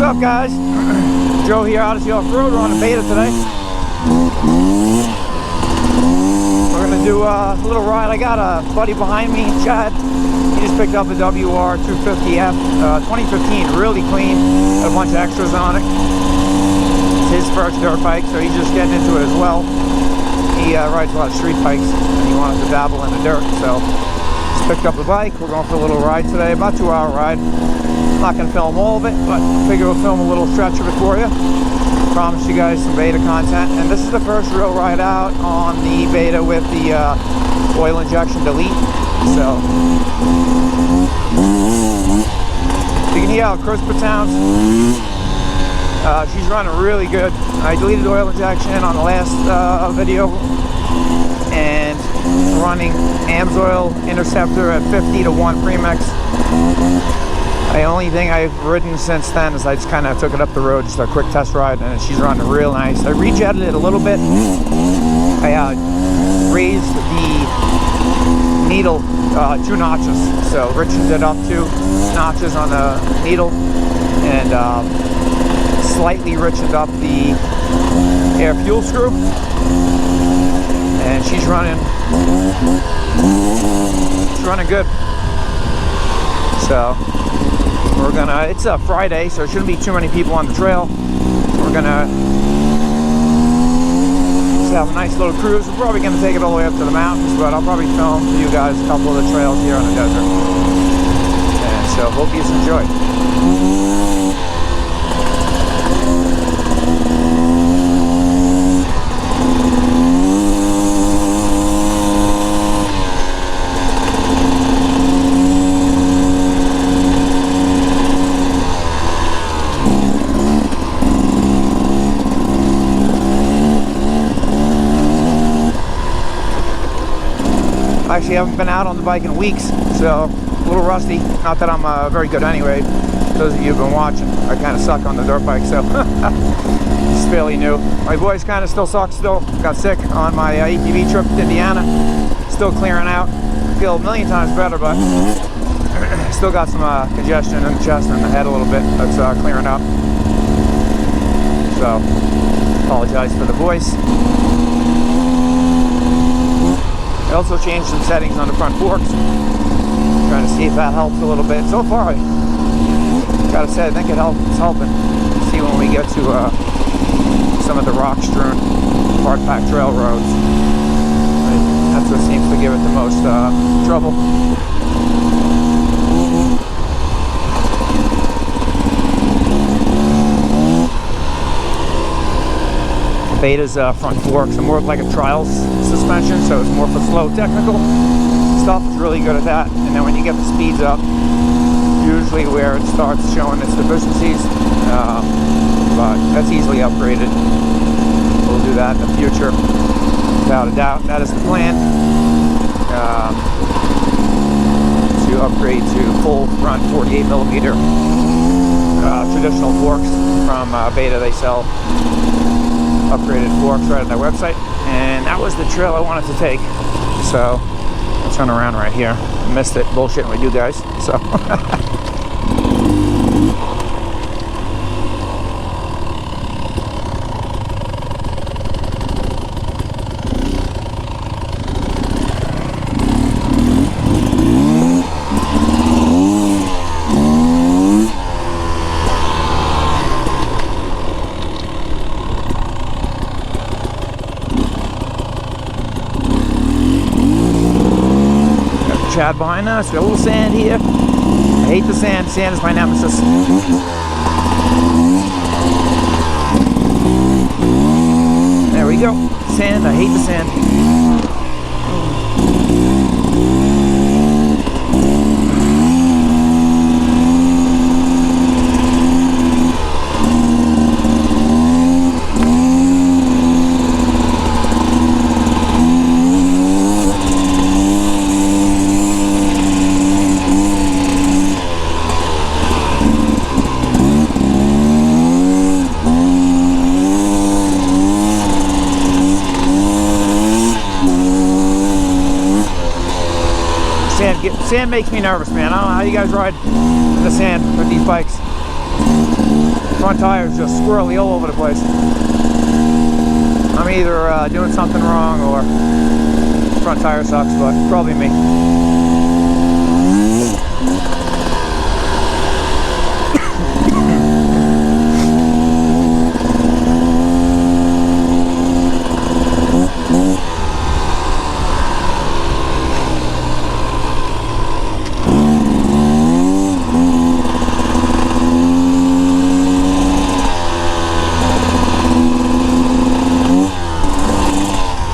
up, guys? Joe here, Odyssey Off-Road. We're on the Beta today. We're gonna do a little ride. I got a buddy behind me, Chad. He just picked up a WR250F 2015, really clean. Got a bunch of extras on it. It's his first dirt bike, so he's just getting into it as well. He rides a lot of street bikes, and he wanted to dabble in the dirt, so just picked up the bike. We're going for a little ride today, about a 2-hour ride. I'm not going to film all of it, but I figure we'll film a little stretch of it for you. Promise you guys some Beta content, and this is the first real ride out on the Beta with the oil injection delete. So you can hear how crisp it sounds. She's running really good. I deleted oil injection on the last video, and running AMSOIL Interceptor at 50 to 1 premix. The only thing I've ridden since then is I just kind of took it up the road, just a quick test ride, and she's running real nice. I rejetted it a little bit. I raised the needle 2 notches, so richened it up 2 notches on the needle, and slightly richened up the air fuel screw, and she's running good. So we're gonna, it's a Friday, so there shouldn't be too many people on the trail. We're gonna just have a nice little cruise. We're probably gonna take it all the way up to the mountains, but I'll probably film for you guys a couple of the trails here on the desert. And so hope you enjoy. Actually, I haven't been out on the bike in weeks, so a little rusty. Not that I'm very good anyway. Those of you who've been watching, I kind of suck on the dirt bike, so it's fairly new. My voice kind of still sucks still. Got sick on my ATV trip to Indiana. Still clearing out. Feel a million times better, but still got some congestion in the chest and the head a little bit. That's clearing up. So, apologize for the voice. I also changed some settings on the front forks, trying to see if that helps a little bit. So far, I gotta say, I think it's helping. See when we get to some of the rock-strewn, hard-packed trail roads. That's what seems to give it the most trouble. Beta's front forks are more like a trials suspension, so it's more for slow technical stuff. It's really good at that. And then when you get the speeds up, usually where it starts showing its deficiencies, but that's easily upgraded. We'll do that in the future, without a doubt. That is the plan, to upgrade to full front 48mm traditional forks from Beta. They sell upgraded forks right on their website, and that was the trail I wanted to take. So I'll turn around right here. I missed it, bullshitting with you guys. So Chad behind us. Got a little sand here. I hate the sand. Sand is my nemesis. There we go. Sand. I hate the sand. Sand makes me nervous, man. I don't know how you guys ride in the sand with these bikes. Front tire's just squirrely all over the place. I'm either doing something wrong or front tire sucks, but probably me.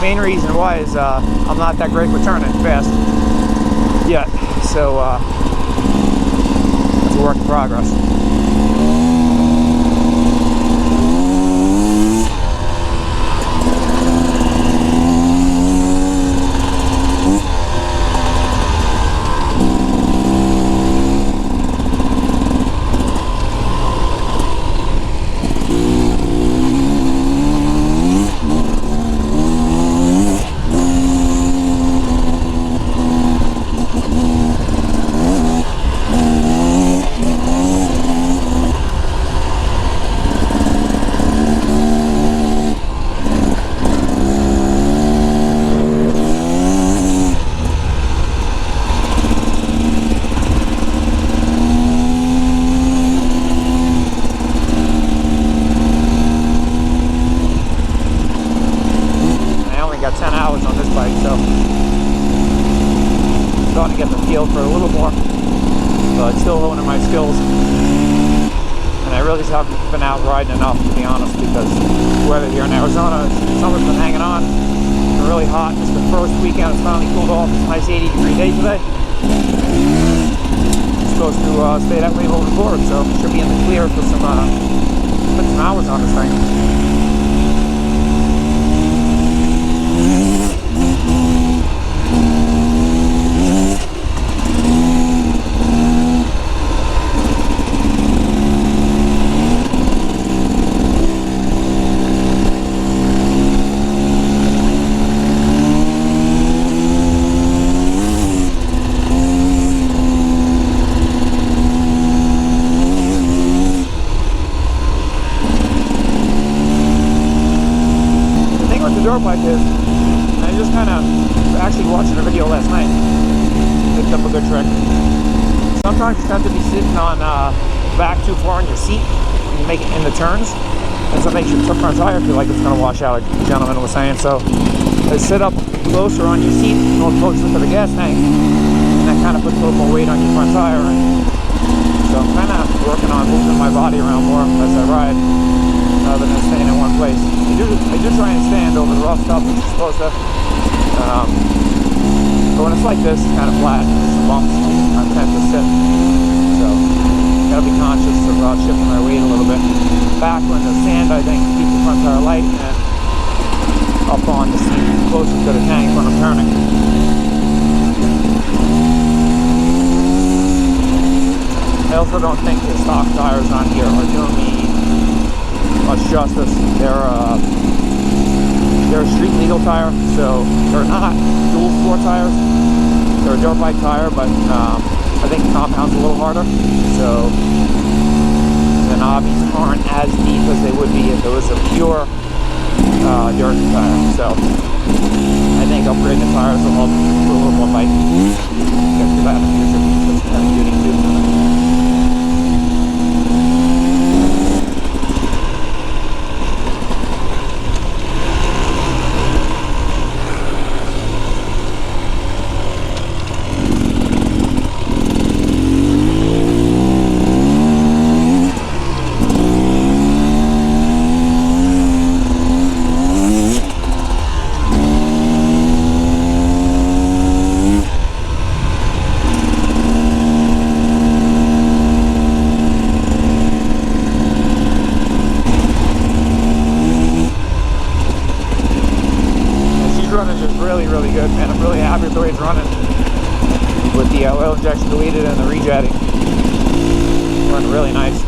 Main reason why is I'm not that great with turning fast yet, so it's a work in progress. Starting to get the feel for a little more, but still honing my skills. And I really just haven't been out riding enough, to be honest, because the weather here in Arizona, summer's been hanging on. It's been really hot. It's the first weekend. It's finally cooled off. It's a nice 80-degree day today. It's supposed to stay that way moving forward, so should be in the clear for some put some hours on this thing. Dirt bike is, and I just kind of actually watching a video last night, picked up a good trick. Sometimes you have to be sitting on back too far on your seat when you make it in the turns, and so it makes your front tire feel like it's going to wash out, like the gentleman was saying. So they sit up closer on your seat, more closer to the gas tank, and that kind of puts a little more weight on your front tire. And so I'm kind of working on moving my body around more as I ride, rather than staying in one place. I do try and stand over the rough stuff, which is supposed to. But when it's like this, it's kind of flat, there's some bumps, I tend to sit. So, gotta be conscious of shifting my weight a little bit. Back when the sand, I think, keeps the front tire light, and up on the seat, closer to the tank when I'm turning. I also don't think the stock tires on here are doing me much justice. They're a street legal tire, so they're not dual sport tires. They're a dirt bike tire, but I think the compound's a little harder, so the knobbies aren't as deep as they would be if it was a pure dirt tire. So I think upgrading the tires will help for a little more bike. Get to that in the future. That's kind of shooting too. Really good, man. I'm really happy with the way it's running, with the oil injection deleted and the rejetting. Running really nice.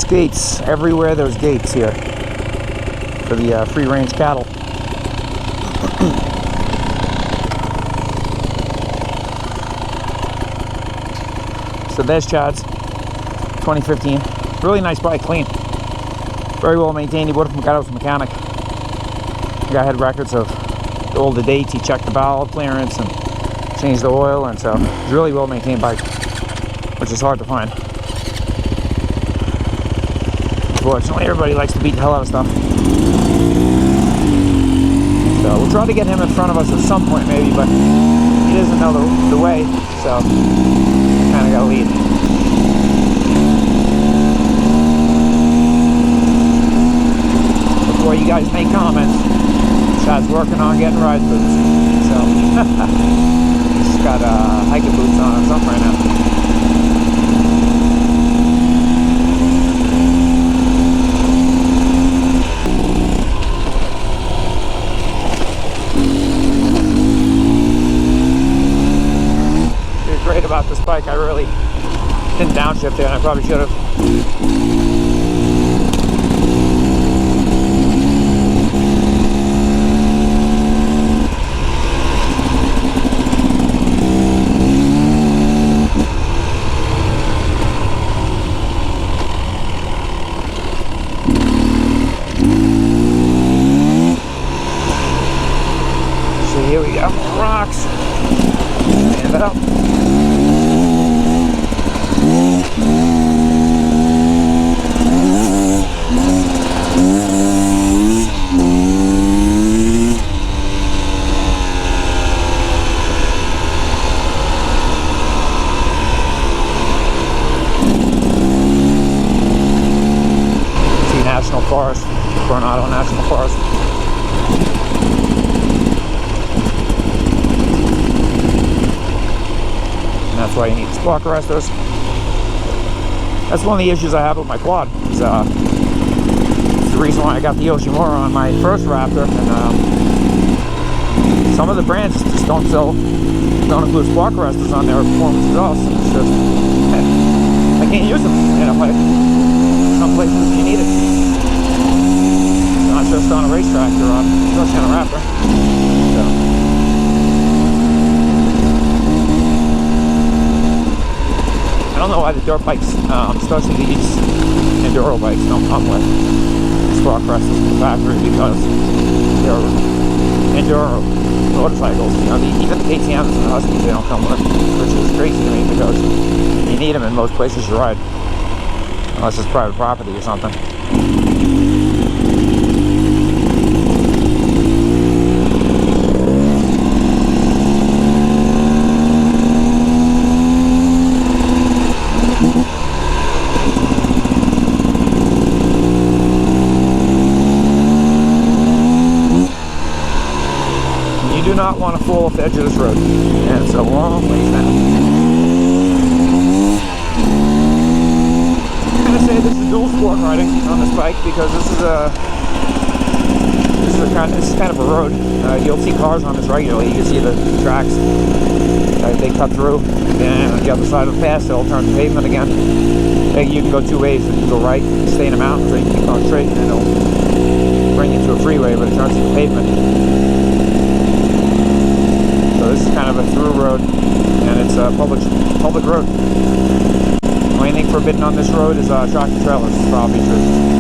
Gates, everywhere there's gates here. for the free range cattle. So there's Chad's 2015. Really nice bike, clean. Very well maintained. He got it from a mechanic. The guy had records of all the dates. He checked the valve clearance and changed the oil, and so it's a really well maintained bike, which is hard to find. Unfortunately, everybody likes to beat the hell out of stuff. So we'll try to get him in front of us at some point maybe, but he doesn't know the way, so kind of got to lead. Before you guys make comments, Chad's working on getting ride boots. So he's got hiking boots on or something right now. Great about this bike, I really didn't downshift it, and I probably should have. So here we go, rocks, stand it up. National Forest, Coronado National Forest. And that's why you need spark arresters. That's one of the issues I have with my quad. It's the reason why I got the Yoshimura on my first Raptor, and some of the brands just don't include spark arresters on their performance exhaust. It's just, I can't use them, you know, like some places you need it. Not just on a racetrack or on, especially on a Raptor. So. I don't know why the dirt bikes, especially these enduro bikes, don't come with spark arresters from the factory, because they're enduro motorcycles. You know, even the KTMs and the Huskies, they don't come with, which is crazy to me, because you need them in most places you ride, unless it's private property or something. Do not want to fall off the edge of this road, and it's a long ways down. I'm gonna say this is dual sport riding on this bike, because this is kind of a road. You'll see cars on this regularly. You can see the tracks they cut through, and on the other side of the pass they'll turn to pavement again. You can go two ways. You can go right and stay in the mountains, or you can keep going straight, and it'll bring you to a freeway, but it turns to the pavement. This is kind of a through road, and it's a public road. The only thing forbidden on this road is tractor trailers for obvious reasons.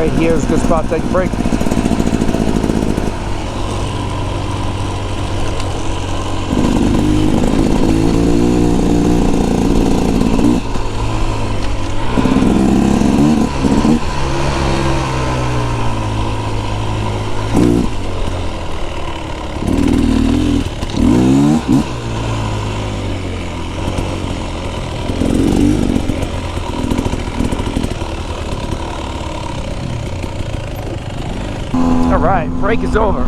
right here is a good spot to take a break. Alright, break is over.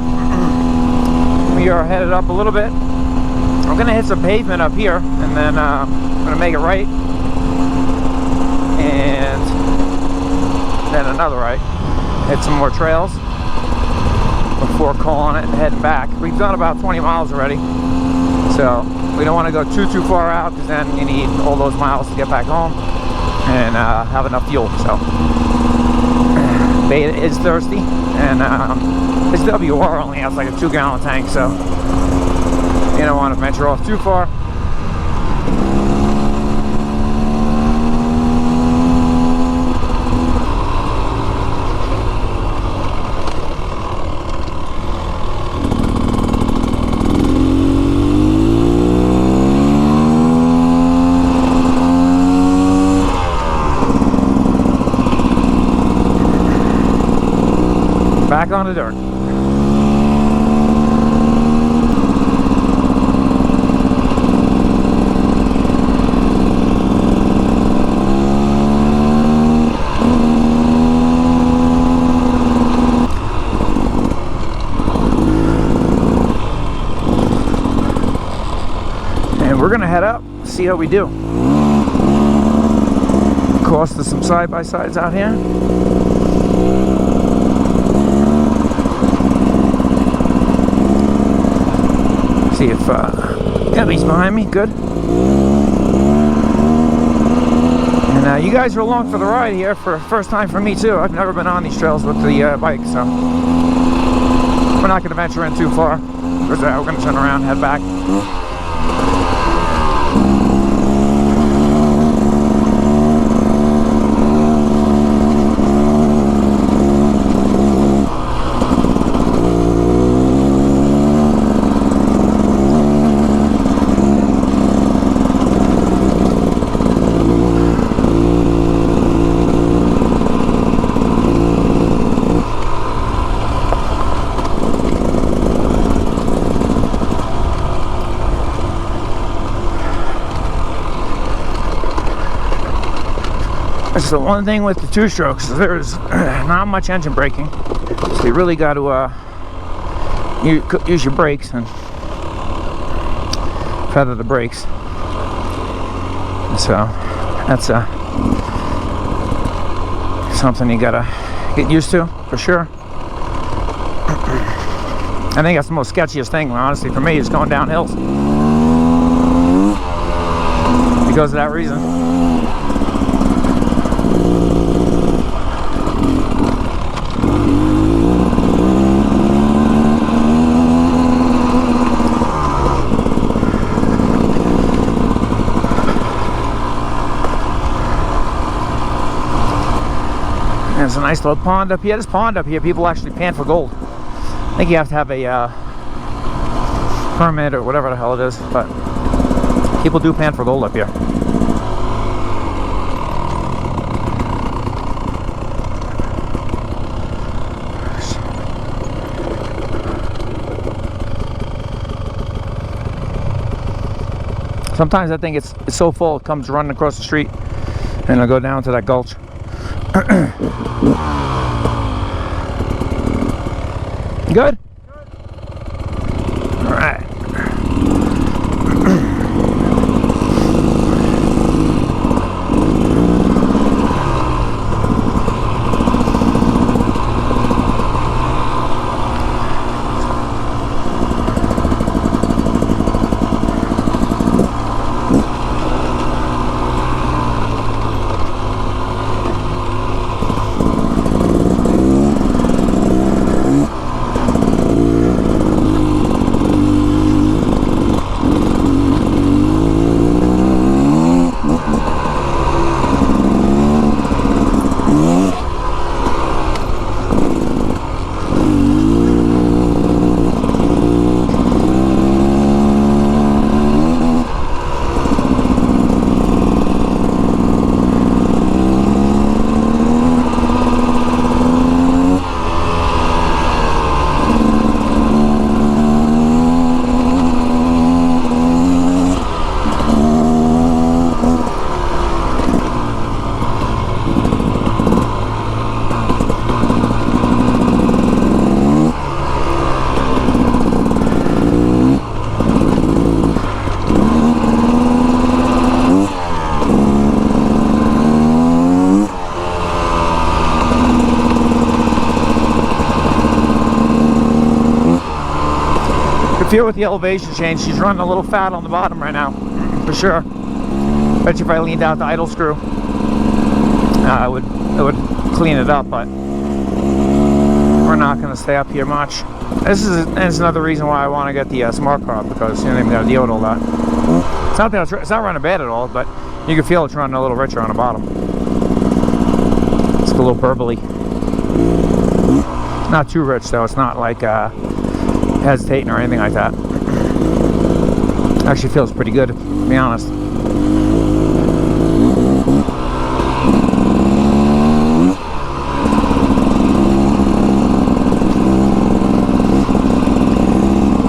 We are headed up a little bit. I'm going to hit some pavement up here, and then I'm going to make it right. And then another right. Hit some more trails before calling it and heading back. We've done about 20 miles already. So we don't want to go too far out, because then you need all those miles to get back home and have enough fuel. So Beta is thirsty, and this WR only has like a 2-gallon tank, so you don't want to venture off too far. Back on the dirt. And we're gonna head up, see how we do. Of course, there's some side-by-sides out here. See if Debbie's behind me. Good. And you guys are along for the ride here for the first time for me too. I've never been on these trails with the bike, so we're not going to venture in too far, because we're going to turn around and head back. That's the one thing with the 2-strokes, there's not much engine braking, so you really got to use your brakes and feather the brakes. So that's something you gotta get used to for sure. I think that's the most sketchiest thing, honestly, for me, is going down hills because of that reason. There's a nice little pond up here. This pond up here, people actually pan for gold. I think you have to have a permit or whatever the hell it is, but people do pan for gold up here. Sometimes I think it's so full it comes running across the street and it'll go down to that gulch. Good? All right. can feel with the elevation change, she's running a little fat on the bottom right now, for sure. Bet you if I leaned out the idle screw, it would clean it up, but we're not going to stay up here much. This is another reason why I want to get the smart carb, because you don't even got to deal with all that. It's not running bad at all, but you can feel it's running a little richer on the bottom. It's a little burbly. Not too rich though. It's not like hesitating or anything like that. Actually feels pretty good, to be honest.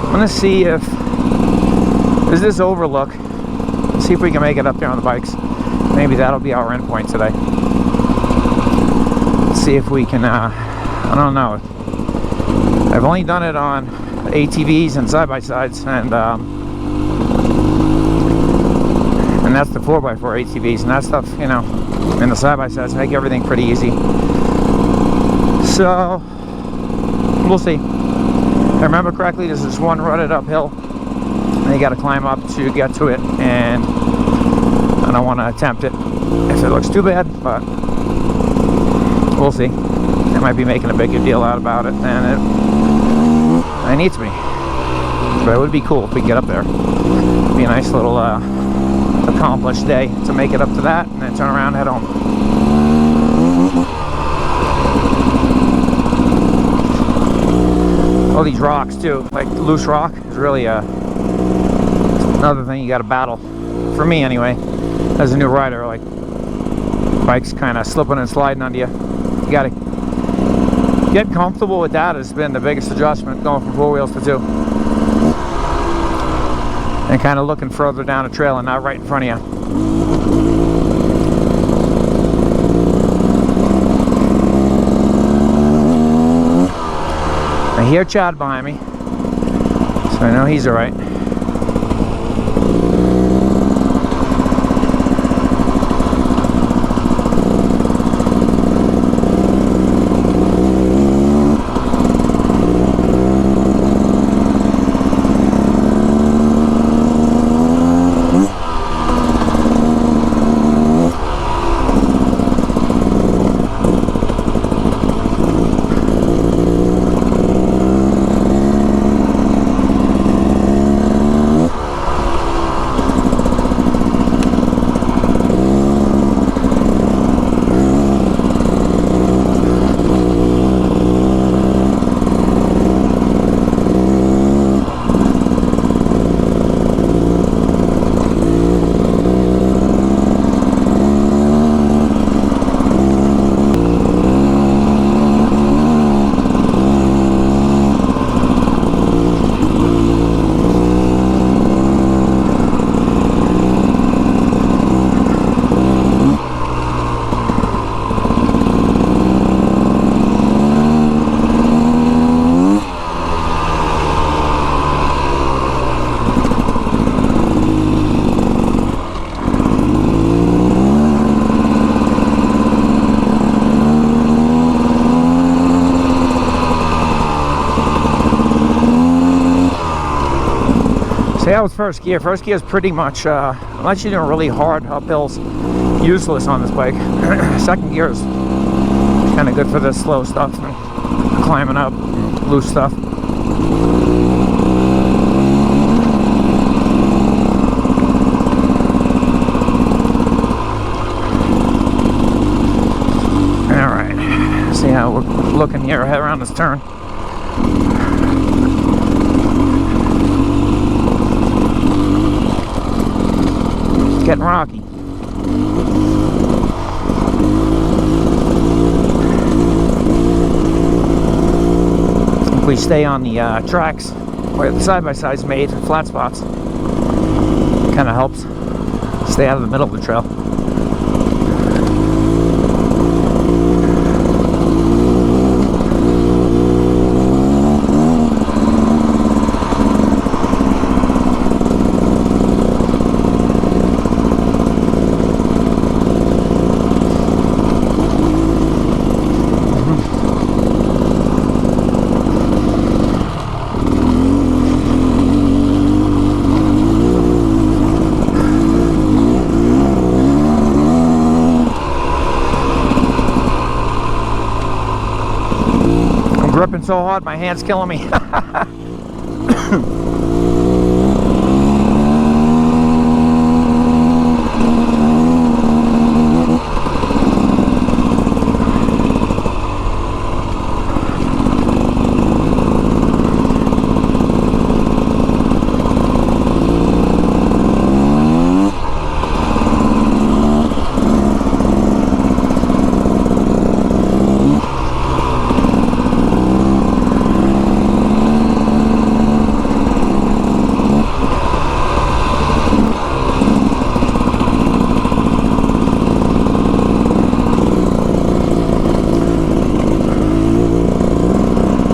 I'm gonna see if there's this overlook. See if we can make it up there on the bikes. Maybe that'll be our end point today. See if we can. I don't know. I've only done it on ATVs and side-by-sides, and that's the 4x4 ATVs, and that stuff, you know, and the side-by-sides make everything pretty easy. So we'll see. If I remember correctly, there's this one rutted uphill, and you got to climb up to get to it, and I don't want to attempt it if it looks too bad, but we'll see. I might be making a bigger deal out about it than it needs to be. But it would be cool if we could get up there. It'd be a nice little accomplished day to make it up to that and then turn around and head home. All these rocks too, like loose rock is really another thing you got to battle. For me anyway, as a new rider, like bikes kind of slipping and sliding under you. You got to get comfortable with that. Has been the biggest adjustment, going from 4 wheels to 2. And kind of looking further down the trail and not right in front of you. I hear Chad behind me, so I know he's alright. That was first gear. First gear is pretty much, unless you're doing really hard uphills, useless on this bike. Second gear is kind of good for the slow stuff and climbing up, loose stuff. Alright, see how we're looking here around this turn. Getting rocky. If we stay on the tracks where the side-by-side's made, flat spots, kind of helps stay out of the middle of the trail. Gripping so hard, my hand's killing me.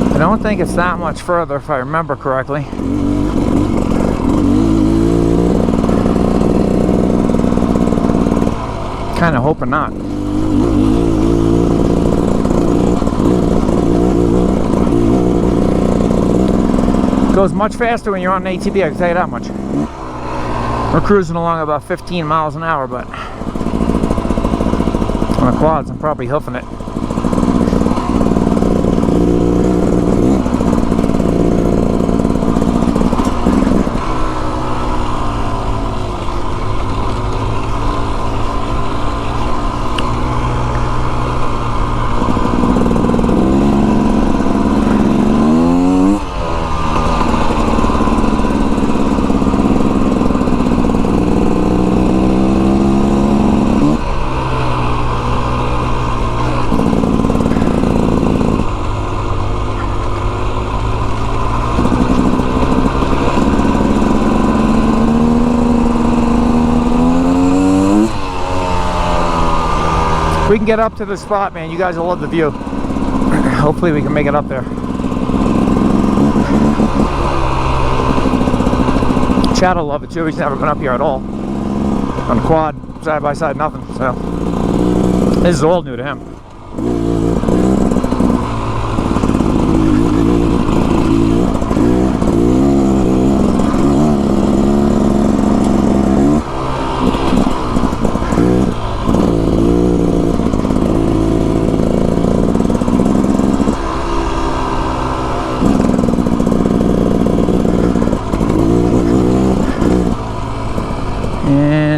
I don't think it's that much further, if I remember correctly. Kind of hoping not. Goes much faster when you're on an ATV, I can tell you that much. We're cruising along about 15 miles an hour, but on the quads, I'm probably hoofing it. If we can get up to the spot, man, you guys will love the view. Hopefully we can make it up there. Chad will love it too. He's never been up here at all. On the quad, side by side, nothing. So this is all new to him.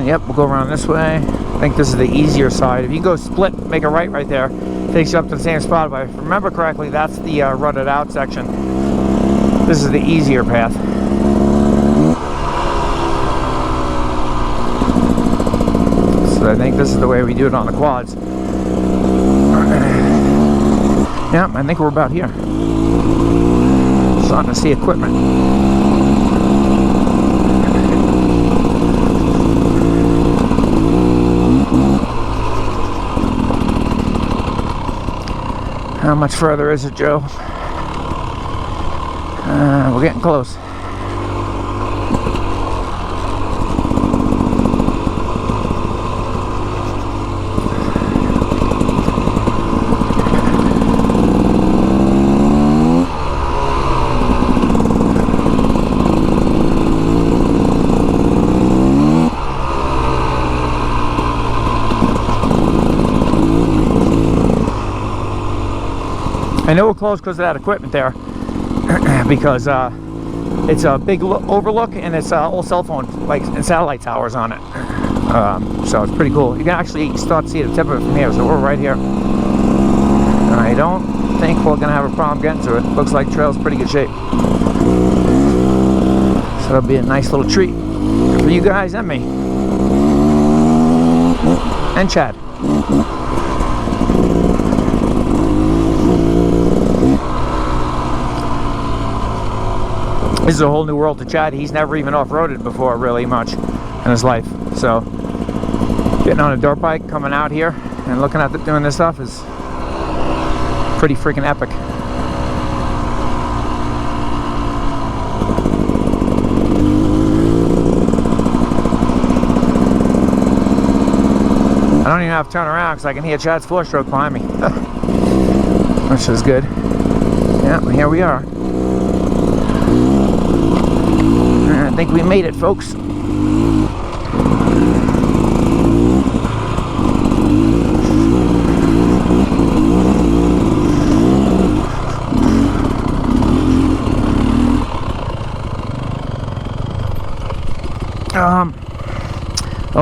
Yep, we'll go around this way. I think this is the easier side. If you go split, make a right there, takes you up to the same spot. But if I remember correctly, that's the rutted out section. This is the easier path. So I think this is the way we do it on the quads. Yeah, I think we're about here. Starting to see equipment. How much further is it, Joe? We're getting close. I know we're close because of that equipment there, because it's a big overlook and it's all cell phone and satellite towers on it. So it's pretty cool. You can actually start to see the tip of it from here. So we're right here. And I don't think we're going to have a problem getting to it. Looks like trail's pretty good shape. So it'll be a nice little treat for you guys and me. And Chad. This is a whole new world to Chad. He's never even off-roaded before really much in his life. So getting on a dirt bike, coming out here and looking at doing this stuff is pretty freaking epic. I don't even have to turn around because I can hear Chad's 4-stroke behind me. Which is good. Yeah, here we are. I think we made it, folks.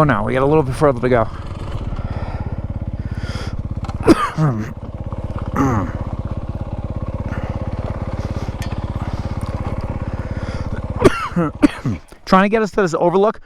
no, we got a little bit further to go. Trying to get us to this overlook